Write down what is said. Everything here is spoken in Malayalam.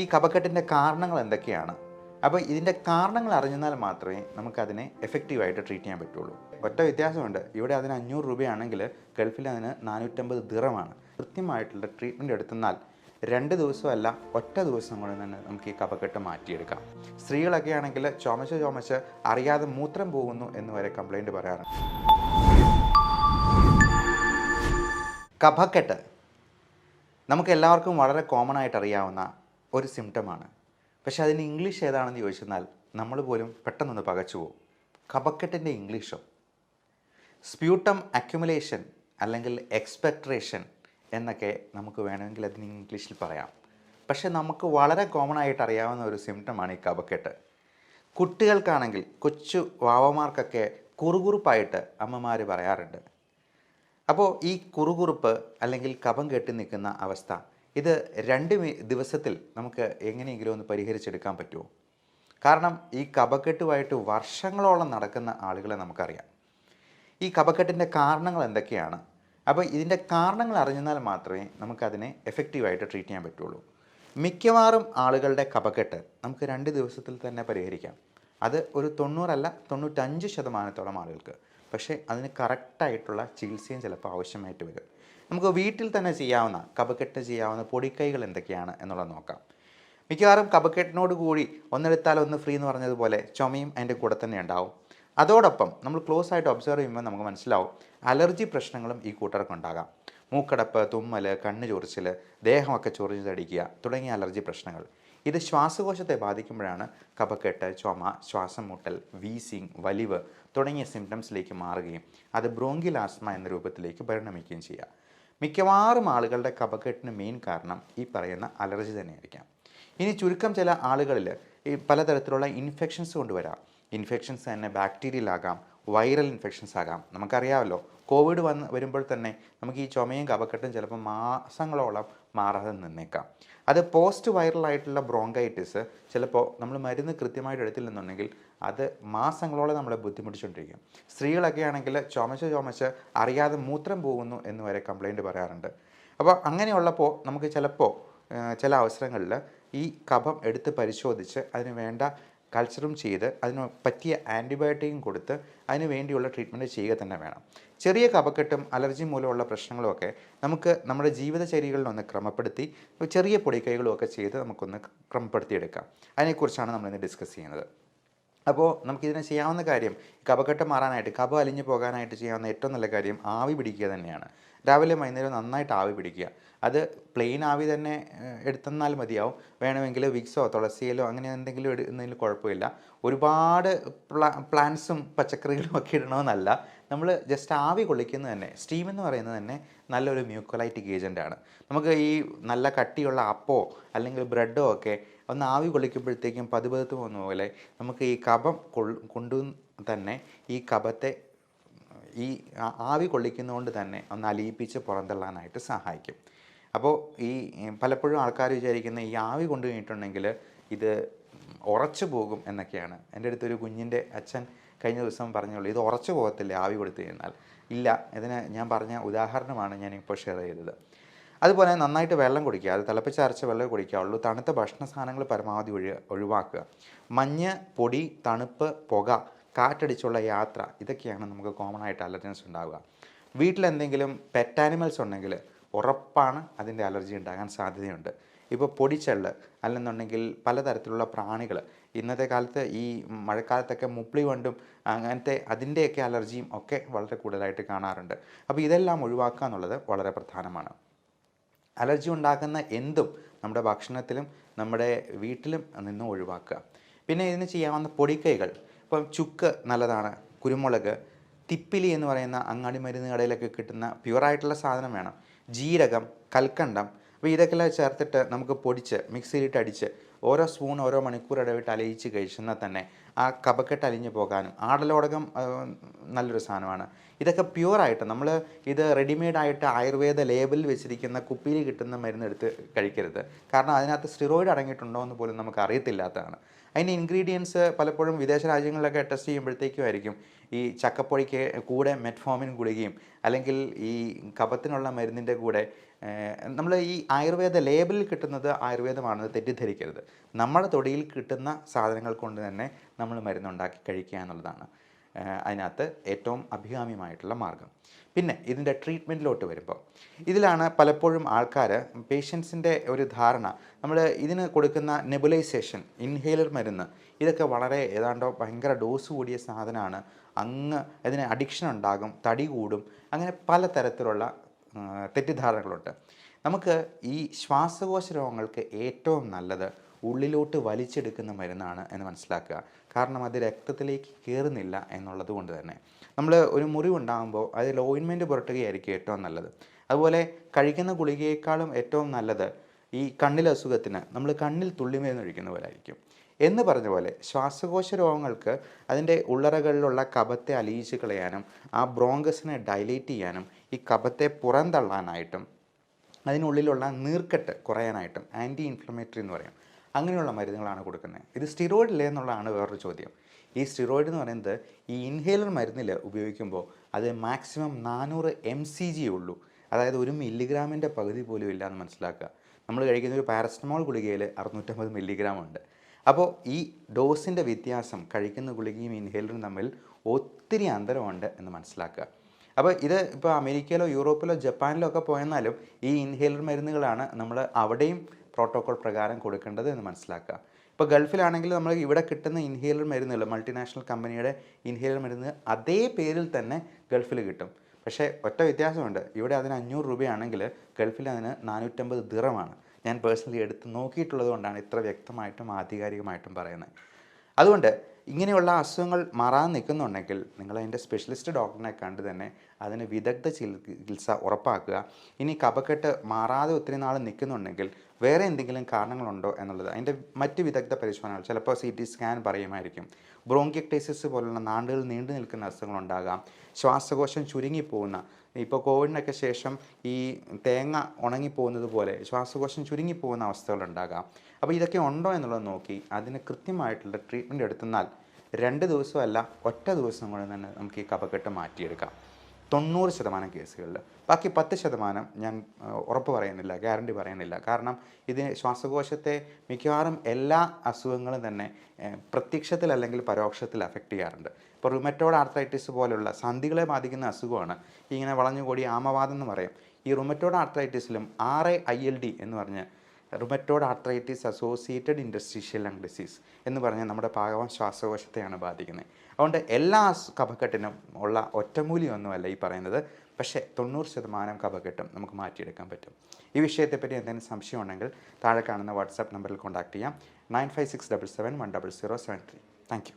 ഈ കഫക്കെട്ടിൻ്റെ കാരണങ്ങൾ എന്തൊക്കെയാണ്? അപ്പോൾ ഇതിൻ്റെ കാരണങ്ങൾ അറിഞ്ഞാൽ മാത്രമേ നമുക്കതിനെ എഫക്റ്റീവായിട്ട് ട്രീറ്റ് ചെയ്യാൻ പറ്റുള്ളൂ. ഒറ്റ വ്യത്യാസമുണ്ട്. ഇവിടെ അതിന് 500 രൂപയാണെങ്കിൽ ഗൾഫിൽ അതിന് 450 ദിറമാണ്. കൃത്യമായിട്ടുള്ള ട്രീറ്റ്മെൻറ്റ് എടുത്തെന്നാൽ 2 ദിവസമല്ല, ഒറ്റ ദിവസം കൊണ്ട് തന്നെ നമുക്ക് ഈ കഫക്കെട്ട് മാറ്റിയെടുക്കാം. സ്ത്രീകളൊക്കെ ആണെങ്കിൽ ചുമച്ച് അറിയാതെ മൂത്രം പോകുന്നു എന്ന് വരെ കംപ്ലൈൻറ്റ് പറയാറുണ്ട്. കഫക്കെട്ട് നമുക്ക് എല്ലാവർക്കും വളരെ കോമൺ ആയിട്ട് അറിയാവുന്ന ഒരു സിംറ്റമാണ്. പക്ഷേ അതിന് ഇംഗ്ലീഷ് ഏതാണെന്ന് ചോദിച്ചെന്നാൽ നമ്മൾ പോലും പെട്ടെന്നൊന്ന് പകച്ചു പോകും. കഫക്കെട്ടിൻ്റെ ഇംഗ്ലീഷോ? സ്പ്യൂട്ടം അക്യുമുലേഷൻ അല്ലെങ്കിൽ എക്സ്പെക്ട്രേഷൻ എന്നൊക്കെ നമുക്ക് വേണമെങ്കിൽ അതിന് ഇംഗ്ലീഷിൽ പറയാം. പക്ഷേ നമുക്ക് വളരെ കോമൺ ആയിട്ട് അറിയാവുന്ന ഒരു സിംറ്റമാണ് ഈ കഫക്കെട്ട്. കുട്ടികൾക്കാണെങ്കിൽ, കൊച്ചു വാവമാർക്കൊക്കെ കുറുകുറുപ്പായിട്ട് അമ്മമാർ പറയാറുണ്ട്. അപ്പോൾ ഈ കുറുകുറുപ്പ് അല്ലെങ്കിൽ കഫം കെട്ടി നിൽക്കുന്ന അവസ്ഥ, ഇത് 2 ദിവസത്തിൽ നമുക്ക് എങ്ങനെയെങ്കിലും ഒന്ന് പരിഹരിച്ചെടുക്കാൻ പറ്റുമോ? കാരണം ഈ കഫക്കെട്ടുമായിട്ട് വർഷങ്ങളോളം നടക്കുന്ന ആളുകളെ നമുക്കറിയാം. ഈ കഫക്കെട്ടിൻ്റെ കാരണങ്ങൾ എന്തൊക്കെയാണ്? അപ്പോൾ ഇതിൻ്റെ കാരണങ്ങൾ അറിഞ്ഞാൽ മാത്രമേ നമുക്കതിനെ എഫക്റ്റീവായിട്ട് ട്രീറ്റ് ചെയ്യാൻ പറ്റുള്ളൂ. മിക്കവാറും ആളുകളുടെ കഫക്കെട്ട് നമുക്ക് 2 ദിവസത്തിൽ തന്നെ പരിഹരിക്കാം. അത് ഒരു 90 അല്ല 95% ആളുകൾക്ക്. പക്ഷേ അതിന് കറക്റ്റായിട്ടുള്ള ചികിത്സയും ചിലപ്പോൾ ആവശ്യമായിട്ട് വരും. നമുക്ക് വീട്ടിൽ തന്നെ ചെയ്യാവുന്ന കഫക്കെട്ട് ചെയ്യാവുന്ന പൊടിക്കൈകൾ എന്തൊക്കെയാണ് എന്നുള്ളത് നോക്കാം. മിക്കവാറും കഫക്കെട്ടിനോട് കൂടി ഒന്നെടുത്താൽ ഒന്ന് ഫ്രീ എന്ന് പറഞ്ഞതുപോലെ ചുമയും അതിൻ്റെ കൂടെ തന്നെ ഉണ്ടാവും. അതോടൊപ്പം നമ്മൾ ക്ലോസ് ആയിട്ട് ഒബ്സർവ് ചെയ്യുമ്പോൾ നമുക്ക് മനസ്സിലാവും അലർജി പ്രശ്നങ്ങളും ഈ കൂട്ടർക്കുണ്ടാകാം. മൂക്കടപ്പ്, തുമ്മൽ, കണ്ണ് ചൊറിച്ചിൽ, ദേഹമൊക്കെ ചൊറിഞ്ഞതടിക്കുക തുടങ്ങിയ അലർജി പ്രശ്നങ്ങൾ. ഇത് ശ്വാസകോശത്തെ ബാധിക്കുമ്പോഴാണ് കഫക്കെട്ട്, ചുമ, ശ്വാസം മുട്ടൽ, വീസിങ്, വലിവ് തുടങ്ങിയ സിംറ്റംസിലേക്ക് മാറുകയും അത് ബ്രോങ്കിയൽ ആസ്മ എന്ന രൂപത്തിലേക്ക് പരിണമിക്കുകയും ചെയ്യുക. മിക്കവാറും ആളുകളുടെ കഫക്കെട്ടിന് മെയിൻ കാരണം ഈ പറയുന്ന അലർജി തന്നെയായിരിക്കാം. ഇനി ചുരുക്കം ചില ആളുകളിൽ ഈ പലതരത്തിലുള്ള ഇൻഫെക്ഷൻസ് കൊണ്ടുവരാം. ഇൻഫെക്ഷൻസ് തന്നെ ബാക്ടീരിയൽ ആകാം, വൈറൽ ഇൻഫെക്ഷൻസ് ആകാം. നമുക്കറിയാമല്ലോ, കോവിഡ് വരുമ്പോൾ തന്നെ നമുക്ക് ഈ ചുമയും കഫക്കെട്ടും ചിലപ്പോൾ മാസങ്ങളോളം മാറാതെ നിന്നേക്കാം. അത് പോസ്റ്റ് വൈറലായിട്ടുള്ള ബ്രോങ്കൈറ്റിസ് ചിലപ്പോൾ നമ്മൾ മരുന്ന് കൃത്യമായിട്ട് എടുത്തില്ലെന്നുണ്ടെങ്കിൽ അത് മാസങ്ങളോളം നമ്മളെ ബുദ്ധിമുട്ടിച്ചുകൊണ്ടിരിക്കും. സ്ത്രീകളൊക്കെ ആണെങ്കിൽ ചുമച്ച് അറിയാതെ മൂത്രം പോകുന്നു എന്ന് വരെ കംപ്ലൈൻറ്റ് പറയാറുണ്ട്. അപ്പോൾ അങ്ങനെയുള്ളപ്പോൾ നമുക്ക് ചിലപ്പോൾ ചില അവസരങ്ങളിൽ ഈ കഫം എടുത്ത് പരിശോധിച്ച് അതിന് വേണ്ട കൾച്ചറും ചെയ്ത് അതിന് പറ്റിയ ആൻറ്റിബയോട്ടിക്കും കൊടുത്ത് അതിന് വേണ്ടിയുള്ള ട്രീറ്റ്മെൻറ്റ് ചെയ്യുക തന്നെ വേണം. ചെറിയ കഫക്കെട്ടും അലർജി മൂലമുള്ള പ്രശ്നങ്ങളുമൊക്കെ നമുക്ക് നമ്മുടെ ജീവിതചര്യകളിലൊന്ന് ക്രമപ്പെടുത്തി ചെറിയ പൊടിക്കൈകളും ഒക്കെ ചെയ്ത് നമുക്കൊന്ന് ക്രമപ്പെടുത്തിയെടുക്കാം. അതിനെക്കുറിച്ചാണ് നമ്മളിന്ന് ഡിസ്കസ് ചെയ്യുന്നത്. അപ്പോൾ നമുക്കിതിനെ ചെയ്യാവുന്ന കാര്യം, കഫക്കെട്ട് മാറാനായിട്ട്, കഫം അലിഞ്ഞു പോകാനായിട്ട് ചെയ്യാവുന്ന ഏറ്റവും നല്ല കാര്യം ആവി പിടിക്കുക തന്നെയാണ്. രാവിലെ വൈകുന്നേരം നന്നായിട്ട് ആവി പിടിക്കുക. അത് പ്ലെയിൻ ആവി തന്നെ എടുത്തെന്നാൽ മതിയാവും. വേണമെങ്കിൽ വിക്സോ തുളസിയിലോ അങ്ങനെ എന്തെങ്കിലും ഇടുന്നതിൽ കുഴപ്പമില്ല. ഒരുപാട് പ്ലാന്റ്സും പച്ചക്കറികളും ഒക്കെ ഇടണമെന്നല്ല. നമ്മൾ ജസ്റ്റ് ആവി കൊള്ളിക്കുന്നത് തന്നെ, സ്റ്റീം എന്ന് പറയുന്നത് തന്നെ നല്ലൊരു മ്യൂക്കോലൈറ്റിക് ഏജൻ്റാണ്. നമുക്ക് ഈ നല്ല കട്ടിയുള്ള അപ്പോ അല്ലെങ്കിൽ ബ്രെഡോ ഒക്കെ ഒന്ന് ആവി കൊള്ളിക്കുമ്പോഴത്തേക്കും പതുപതുത്ത് പോകുന്ന പോലെ നമുക്ക് ഈ കഫം കൊണ്ടു തന്നെ ഈ കഫത്തെ ഈ ആവി കൊള്ളിക്കുന്നതുകൊണ്ട് തന്നെ ഒന്ന് അലിയിപ്പിച്ച് പുറന്തള്ളാനായിട്ട് സഹായിക്കും. അപ്പോൾ ഈ പലപ്പോഴും ആൾക്കാർ വിചാരിക്കുന്ന ഈ ആവി കൊണ്ടു കഴിഞ്ഞിട്ടുണ്ടെങ്കിൽ ഇത് ഉറച്ചു പോകും എന്നൊക്കെയാണ്. എൻ്റെ അടുത്തൊരു കുഞ്ഞിൻ്റെ അച്ഛൻ കഴിഞ്ഞ ദിവസം പറഞ്ഞുള്ളൂ, ഇത് ഉറച്ചു പോകത്തില്ല ആവി കൊടുത്തു കഴിഞ്ഞാൽ. ഇല്ല, ഇതിന് ഞാൻ പറഞ്ഞ ഉദാഹരണമാണ് ഞാനിപ്പോൾ ഷെയർ ചെയ്തത്. അതുപോലെ നന്നായിട്ട് വെള്ളം കുടിക്കുക. അത് തിളപ്പിച്ചരച്ച വെള്ളം കുടിക്കാവുള്ളൂ. തണുത്ത ഭക്ഷണ സാധനങ്ങൾ പരമാവധി ഒഴിവാക്കുക. മഞ്ഞ്, പൊടി, തണുപ്പ്, പുക, കാറ്റടിച്ചുള്ള യാത്ര, ഇതൊക്കെയാണ് നമുക്ക് കോമൺ ആയിട്ട് അലർജൻസ് ഉണ്ടാവുക. വീട്ടിലെന്തെങ്കിലും പെറ്റ് ആനിമൽസ് ഉണ്ടെങ്കിൽ ഉറപ്പാണ് അതിൻ്റെ അലർജി ഉണ്ടാകാൻ സാധ്യതയുണ്ട്. ഇപ്പോൾ പൊടിച്ചെള്ള് അല്ലെന്നുണ്ടെങ്കിൽ പലതരത്തിലുള്ള പ്രാണികൾ, ഇന്നത്തെ കാലത്ത് ഈ മഴക്കാലത്തൊക്കെ മുപ്ലി വണ്ടും അങ്ങനത്തെ അതിൻ്റെയൊക്കെ അലർജിയും ഒക്കെ വളരെ കൂടുതലായിട്ട് കാണാറുണ്ട്. അപ്പോൾ ഇതെല്ലാം ഒഴിവാക്കുക എന്നുള്ളത് വളരെ പ്രധാനമാണ്. അലർജി ഉണ്ടാക്കുന്ന എന്തും നമ്മുടെ ഭക്ഷണത്തിലും നമ്മുടെ വീട്ടിലും നിന്ന് ഒഴിവാക്കുക. പിന്നെ ഇതിന് ചെയ്യാവുന്ന പൊടിക്കൈകൾ, ഇപ്പം ചുക്ക് നല്ലതാണ്, കുരുമുളക്, തിപ്പിലി എന്ന് പറയുന്ന അങ്ങാടി മരുന്ന് കടയിലൊക്കെ കിട്ടുന്ന പ്യുവറായിട്ടുള്ള സാധനം വേണം, ജീരകം, കൽക്കണ്ടം. അപ്പോൾ ഇതൊക്കെ ചേർത്തിട്ട് നമുക്ക് പൊടിച്ച് മിക്സിയിലിട്ട് അടിച്ച് ഓരോ സ്പൂൺ ഓരോ മണിക്കൂർ ഇടവിട്ട് അലിയിച്ച് കഴിച്ചെന്നാൽ തന്നെ ആ കഫക്കെട്ട് അലിഞ്ഞു പോകാനും, ആടലോടകം നല്ലൊരു സാധനമാണ്. ഇതൊക്കെ പ്യുവറായിട്ട് നമ്മൾ ഇത് റെഡിമെയ്ഡായിട്ട് ആയുർവേദ ലേബലിൽ വെച്ചിരിക്കുന്ന കുപ്പിയിൽ കിട്ടുന്ന മരുന്നെടുത്ത് കഴിക്കരുത്. കാരണം അതിനകത്ത് സ്റ്റിറോയിഡ് അടങ്ങിയിട്ടുണ്ടോ എന്ന് പോലും നമുക്ക് അറിയത്തില്ലാത്തതാണ്. അതിൻ്റെ ഇൻഗ്രീഡിയൻസ് പലപ്പോഴും വിദേശ രാജ്യങ്ങളിലൊക്കെ ടെസ്റ്റ് ചെയ്യുമ്പോഴത്തേക്കും ആയിരിക്കും ഈ ചക്കപ്പൊടിക്ക് കൂടെ മെറ്റ്ഫോമിൻ ഗുളികയും അല്ലെങ്കിൽ ഈ കഫത്തിനുള്ള മരുന്നിൻ്റെ കൂടെ നമ്മൾ ഈ ആയുർവേദ ലേബലിൽ കിട്ടുന്നത് ആയുർവേദമാണെന്ന് തെറ്റിദ്ധരിക്കരുത്. നമ്മുടെ തൊടിയിൽ കിട്ടുന്ന സാധനങ്ങൾ കൊണ്ട് തന്നെ നമ്മൾ മരുന്നുണ്ടാക്കി കഴിക്കുക എന്നുള്ളതാണ് അതിനകത്ത് ഏറ്റവും അഭികാമ്യമായിട്ടുള്ള മാർഗം. പിന്നെ ഇതിൻ്റെ ട്രീറ്റ്മെൻറ്റിലോട്ട് വരുമ്പോൾ ഇതിലാണ് പലപ്പോഴും ആൾക്കാർ പേഷ്യൻസിൻ്റെ ഒരു ധാരണ, നമ്മൾ ഇതിന് കൊടുക്കുന്ന നെബുലൈസേഷൻ, ഇൻഹേലർ മരുന്ന്, ഇതൊക്കെ വളരെ ഏതാണ്ടോ ഭയങ്കര ഡോസ് കൂടിയ സാധനമാണ്, അങ്ങ് അതിന് അഡിക്ഷൻ ഉണ്ടാകും, തടി കൂടും, അങ്ങനെ പലതരത്തിലുള്ള തെറ്റിദ്ധാരണകളുണ്ട്. നമുക്ക് ഈ ശ്വാസകോശ രോഗങ്ങൾക്ക് ഏറ്റവും നല്ലത് ഉള്ളിലോട്ട് വലിച്ചെടുക്കുന്ന മരുന്നാണ് എന്ന് മനസ്സിലാക്കുക. കാരണം അത് രക്തത്തിലേക്ക് കയറുന്നില്ല എന്നുള്ളത് കൊണ്ട് തന്നെ നമ്മൾ ഒരു മുറിവുണ്ടാകുമ്പോൾ അതിൽ ഓയിൻമെൻറ്റ് പുരട്ടുകയായിരിക്കും ഏറ്റവും നല്ലത്. അതുപോലെ കഴിക്കുന്ന ഗുളികയേക്കാളും ഏറ്റവും നല്ലത് ഈ കണ്ണിലെ അസുഖത്തിന് നമ്മൾ കണ്ണിൽ തുള്ളിമരുന്ന് ഒഴിക്കുന്ന പോലെ ആയിരിക്കും. എന്ന് പറഞ്ഞ പോലെ ശ്വാസകോശ രോഗങ്ങൾക്ക് അതിൻ്റെ ഉള്ളറകളിലുള്ള കഫത്തെ അലിയിച്ച് കളയാനും ആ ബ്രോങ്കസിനെ ഡൈലേറ്റ് ചെയ്യാനും ഈ കഫത്തെ പുറന്തള്ളാനായിട്ടും അതിനുള്ളിലുള്ള നീർക്കെട്ട് കുറയാനായിട്ടും ആൻറ്റി ഇൻഫ്ലമേറ്ററി എന്ന് പറയും, അങ്ങനെയുള്ള മരുന്നുകളാണ് കൊടുക്കുന്നത്. ഇത് സ്റ്റിറോയിഡ് ഇല്ലേ എന്നുള്ളതാണ് വേറൊരു ചോദ്യം. ഈ സ്റ്റിറോയിഡ് എന്ന് പറയുന്നത് ഈ ഇൻഹേലർ മരുന്നിൽ ഉപയോഗിക്കുമ്പോൾ അത് മാക്സിമം 400 mcg ഉള്ളൂ. അതായത് 1 മില്ലിഗ്രാമിൻ്റെ പകുതി പോലും ഇല്ല എന്ന് മനസ്സിലാക്കുക. നമ്മൾ കഴിക്കുന്ന ഒരു പാരസ്റ്റമോൾ ഗുളികയിൽ 650 മില്ലിഗ്രാം ഉണ്ട്. അപ്പോൾ ഈ ഡോസിൻ്റെ വ്യത്യാസം കഴിക്കുന്ന ഗുളികയും ഇൻഹേലറും തമ്മിൽ ഒത്തിരി അന്തരമുണ്ട് എന്ന് മനസ്സിലാക്കുക. അപ്പോൾ ഇത് ഇപ്പോൾ അമേരിക്കയിലോ യൂറോപ്പിലോ ജപ്പാനിലോ ഒക്കെ പോയെന്നാലും ഈ ഇൻഹേലർ മരുന്നുകളാണ് നമ്മൾ അവിടെയും പ്രോട്ടോകോൾ പ്രകാരം കൊടുക്കേണ്ടത് എന്ന് മനസ്സിലാക്കുക. ഇപ്പോൾ ഗൾഫിലാണെങ്കിൽ നമ്മൾ ഇവിടെ കിട്ടുന്ന ഇൻഹേലർ മരുന്നുകൾ, മൾട്ടിനാഷണൽ കമ്പനിയുടെ ഇൻഹേലർ മരുന്ന് അതേ പേരിൽ തന്നെ ഗൾഫിൽ കിട്ടും. പക്ഷേ ഒറ്റ വ്യത്യാസമുണ്ട്, ഇവിടെ അതിന് 500 രൂപയാണെങ്കിൽ ഗൾഫിൽ അതിന് 450 ദിറമാണ്. ഞാൻ പേഴ്സണലി എടുത്ത് നോക്കിയിട്ടുള്ളത് കൊണ്ടാണ് ഇത്ര വ്യക്തമായിട്ടും ആധികാരികമായിട്ടും പറയുന്നത്. അതുകൊണ്ട് ഇങ്ങനെയുള്ള അസുഖങ്ങൾ മാറാൻ നിൽക്കുന്നുണ്ടെങ്കിൽ നിങ്ങൾ അതിൻ്റെ സ്പെഷ്യലിസ്റ്റ് ഡോക്ടറിനെ കണ്ട് തന്നെ അതിന് വിദഗ്ധ ചികിത്സ ഉറപ്പാക്കുക. ഇനി കഫക്കെട്ട് മാറാതെ ഒത്തിരി നാൾ നിൽക്കുന്നുണ്ടെങ്കിൽ വേറെ എന്തെങ്കിലും കാരണങ്ങളുണ്ടോ എന്നുള്ളത് അതിൻ്റെ മറ്റ് വിദഗ്ധ പരിശോധനകൾ, ചിലപ്പോൾ CT സ്കാൻ പറയുമായിരിക്കും. ബ്രോങ്കിയക്ടൈസിസ് പോലുള്ള നാണ്ടുകൾ നീണ്ടു നിൽക്കുന്ന അസുഖങ്ങളുണ്ടാകാം. ശ്വാസകോശം ചുരുങ്ങിപ്പോകുന്ന, ഇപ്പോൾ കോവിഡിനൊക്കെ ശേഷം ഈ തേങ്ങ ഉണങ്ങിപ്പോകുന്നത് പോലെ ശ്വാസകോശം ചുരുങ്ങിപ്പോകുന്ന അവസ്ഥകളുണ്ടാകാം. അപ്പോൾ ഇതൊക്കെ ഉണ്ടോ എന്നുള്ളത് നോക്കി അതിന് കൃത്യമായിട്ടുള്ള ട്രീറ്റ്മെൻറ്റ് എടുത്തെന്നാൽ 2 ദിവസമല്ല ഒറ്റ ദിവസം കൊണ്ട് തന്നെ നമുക്ക് ഈ കഫക്കെട്ട് മാറ്റിയെടുക്കാം 90% കേസുകളിൽ. ബാക്കി 10% ഞാൻ ഉറപ്പ് പറയുന്നില്ല, ഗ്യാരണ്ടി പറയുന്നില്ല. കാരണം ഇതിന് ശ്വാസകോശത്തെ മിക്കവാറും എല്ലാ അസുഖങ്ങളും തന്നെ പ്രത്യക്ഷത്തിൽ അല്ലെങ്കിൽ പരോക്ഷത്തിൽ അഫക്റ്റ് ചെയ്യാറുണ്ട്. ഇപ്പോൾ റുമറ്റോയ്ഡ് ആർത്രൈറ്റിസ് പോലുള്ള സന്ധികളെ ബാധിക്കുന്ന അസുഖമാണ് ഇങ്ങനെ വളഞ്ഞുകൂടി ആമവാദം എന്ന് പറയും. ഈ റുമറ്റോയ്ഡ് ആർത്രൈറ്റിസിലും RAILD എന്ന് പറഞ്ഞ് rheumatoid arthritis associated ഇൻഡസ്ട്രീഷ്യൽ lung disease എന്ന് പറഞ്ഞാൽ നമ്മുടെ പാകവം ശ്വാസകോശത്തെയാണ് ബാധിക്കുന്നത്. അതുകൊണ്ട് എല്ലാ കഫക്കെട്ടിനും ഉള്ള ഒറ്റമൂലിയൊന്നുമല്ല ഈ പറയുന്നത്. പക്ഷേ 90% കഫക്കെട്ടും നമുക്ക് മാറ്റിയെടുക്കാൻ പറ്റും. ഈ വിഷയത്തെപ്പറ്റി എന്തെങ്കിലും സംശയം ഉണ്ടെങ്കിൽ താഴെ കാണുന്ന വാട്സാപ്പ് നമ്പറിൽ കോൺടാക്ട് ചെയ്യാം. 9567710073. Thank you.